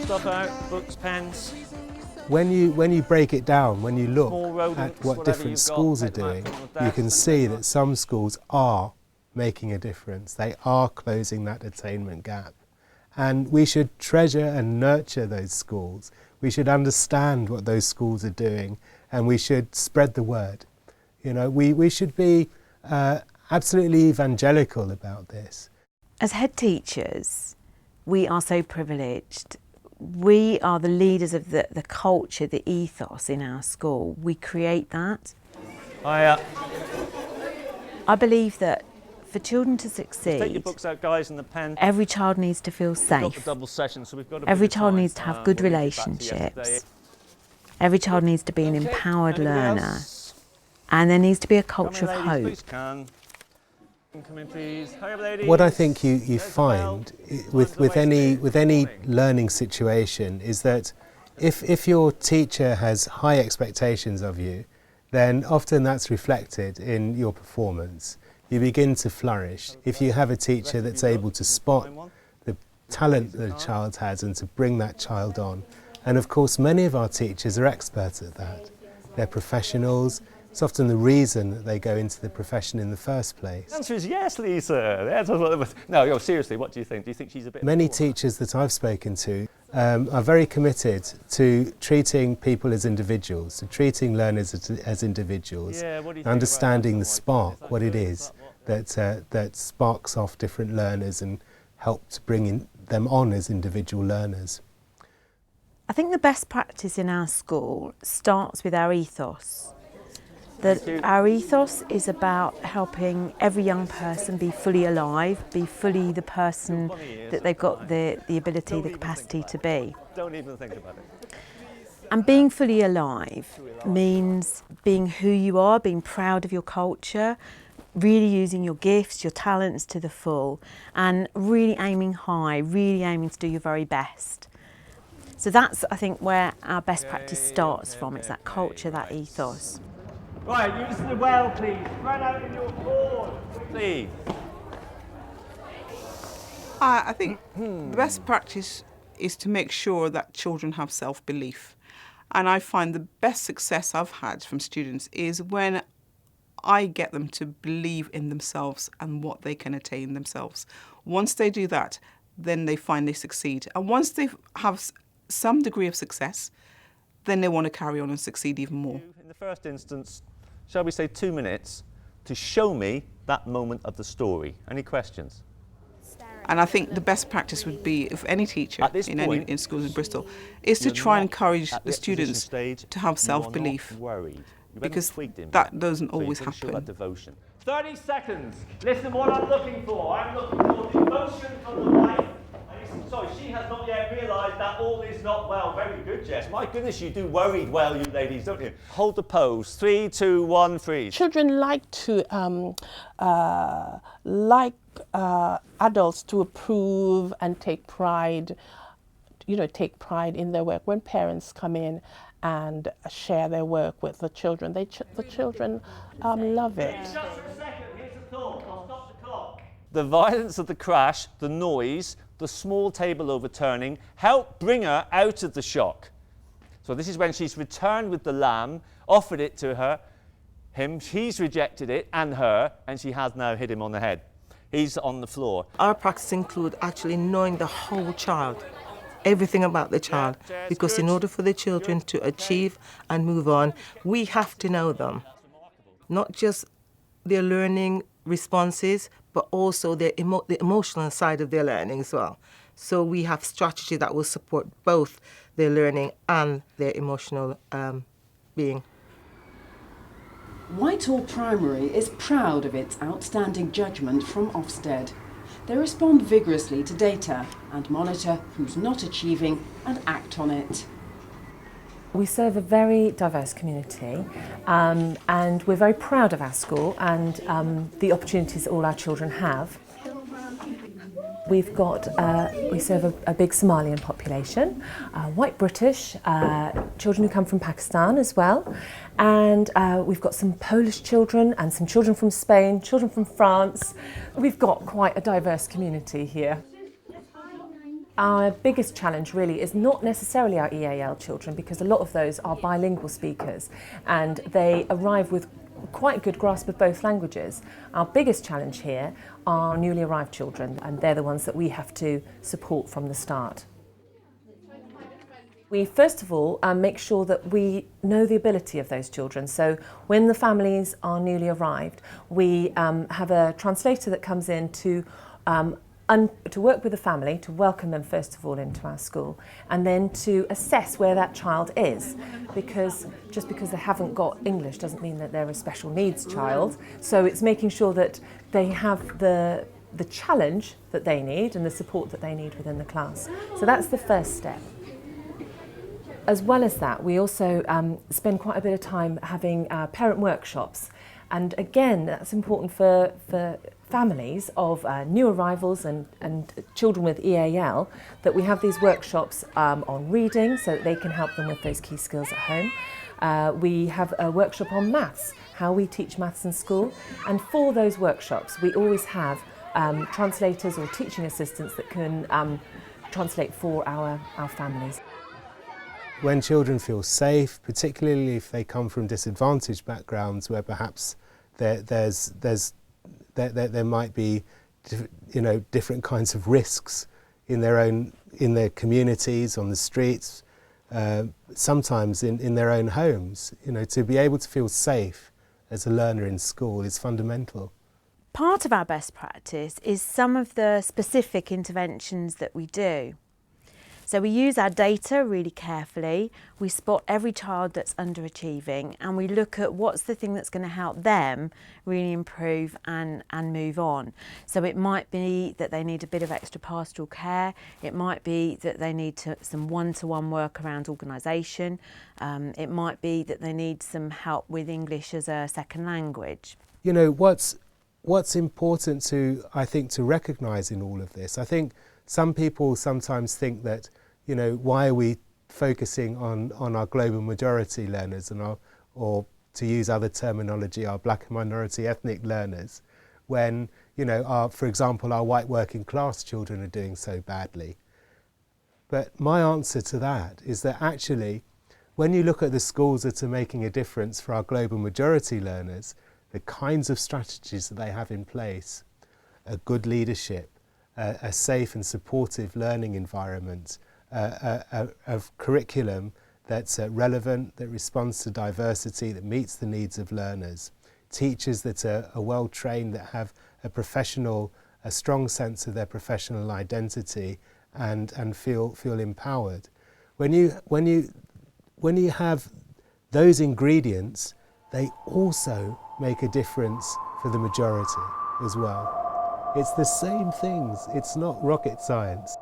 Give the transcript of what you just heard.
stuff out, books, pens. When you break it down, when you look Small rodents, at what whatever different you've got, schools are take them out, doing, put them on the you desk, can and see take them that some schools are making a difference. They are closing that attainment gap. And we should treasure and nurture those schools. We should understand what those schools are doing, and we should spread the word. You know, we should be absolutely evangelical about this. As head teachers, we are so privileged. We are the leaders of the culture, the ethos in our school. We create that. I believe that for children to succeed, take your books out, guys, and the pen. Every child needs to feel safe. Double session, so we've got every child needs to have good relationships. Every child needs to be an empowered learner. And there needs to be a culture of hope. Come in, please. Hurry up, ladies. What I think you find with any learning situation is that if your teacher has high expectations of you, then often that's reflected in your performance. You begin to flourish. If you have a teacher that's able to spot the talent that a child has and to bring that child on. And of course, many of our teachers are experts at that. They're professionals. It's often the reason that they go into the profession in the first place. The answer is yes, Lisa. No, seriously, what do you think? Do you think she's a bit... Many teachers that I've spoken to are very committed to treating people as individuals, to treating learners as individuals, understanding the spark, what it is that sparks off different learners and helps bring them on as individual learners. I think the best practice in our school starts with our ethos. Our ethos is about helping every young person be fully alive, be fully the person that they've got the ability, the capacity to be. Don't even think about it. And being fully alive means being who you are, being proud of your culture, really using your gifts, your talents to the full, and really aiming high, really aiming to do your very best. So that's, I think, where our best practice starts from. It's that culture, that ethos. Right, you listen well, please. Run out in your board, please. I think the best practice is to make sure that children have self-belief. And I find the best success I've had from students is when I get them to believe in themselves and what they can attain themselves. Once they do that, then they find they succeed. And once they have some degree of success, then they want to carry on and succeed even more. In the first instance, shall we say 2 minutes to show me that moment of the story. Any questions? And I think the best practice would be, if any teacher in schools in Bristol, is to try and encourage the students to have self-belief, because that doesn't always happen. 30 seconds. Listen what I'm looking for. I'm looking for devotion from the wife. Sorry, she has not yet realised that all is not well. Very good, Jess. My goodness, you do worried well, you ladies, don't you? Hold the pose. 3, 2, 1, freeze. Children like to adults to approve and take pride, take pride in their work. When parents come in and share their work with the children, the children love it. Just a second. Here's the thought. I'll stop the clock. The violence of the crash, the noise, the small table overturning, helped bring her out of the shock. So this is when she's returned with the lamb, offered it to him, he's rejected it and her, and she has now hit him on the head. He's on the floor. Our practice includes actually knowing the whole child, everything about the child, because in order for the children to achieve and move on, we have to know them. Not just their learning responses, but also the emotional side of their learning as well. So we have strategy that will support both their learning and their emotional being. Whitehall Primary is proud of its outstanding judgment from Ofsted. They respond vigorously to data and monitor who's not achieving and act on it. We serve a very diverse community and we're very proud of our school and the opportunities that all our children have. We've got, we serve a big Somalian population, white British, children who come from Pakistan as well, and we've got some Polish children and some children from Spain, children from France. We've got quite a diverse community here. Our biggest challenge really is not necessarily our EAL children, because a lot of those are bilingual speakers and they arrive with quite a good grasp of both languages. Our biggest challenge here are newly arrived children, and they're the ones that we have to support from the start. We first of all make sure that we know the ability of those children. So when the families are newly arrived, we have a translator that comes in to work with the family, to welcome them first of all into our school, and then to assess where that child is, because just because they haven't got English doesn't mean that they're a special needs child. So it's making sure that they have the challenge that they need and the support that they need within the class. So that's the first step. As well as that, we also spend quite a bit of time having parent workshops. And again, that's important for families of new arrivals and children with EAL, that we have these workshops on reading so that they can help them with those key skills at home. We have a workshop on maths, how we teach maths in school. And for those workshops, we always have translators or teaching assistants that can translate for our families. When children feel safe, particularly if they come from disadvantaged backgrounds where perhaps there might be, different kinds of risks in their communities, on the streets, sometimes in their own homes, to be able to feel safe as a learner in school is fundamental. Part of our best practice is some of the specific interventions that we do. So we use our data really carefully, we spot every child that's underachieving, and we look at what's the thing that's going to help them really improve and move on. So it might be that they need a bit of extra pastoral care, it might be that they need some one-to-one work around organisation, it might be that they need some help with English as a second language. What's important to recognise in all of this, I think some people sometimes think that, why are we focusing on our global majority learners and or to use other terminology, our black and minority ethnic learners, when, for example, our white working class children are doing so badly. But my answer to that is that actually, when you look at the schools that are making a difference for our global majority learners, the kinds of strategies that they have in place, a good leadership, a safe and supportive learning environment, a curriculum that's relevant, that responds to diversity, that meets the needs of learners, teachers that are well trained, that have a strong sense of their professional identity and feel empowered. When you have those ingredients, they also make a difference for the majority as well. It's the same things, it's not rocket science.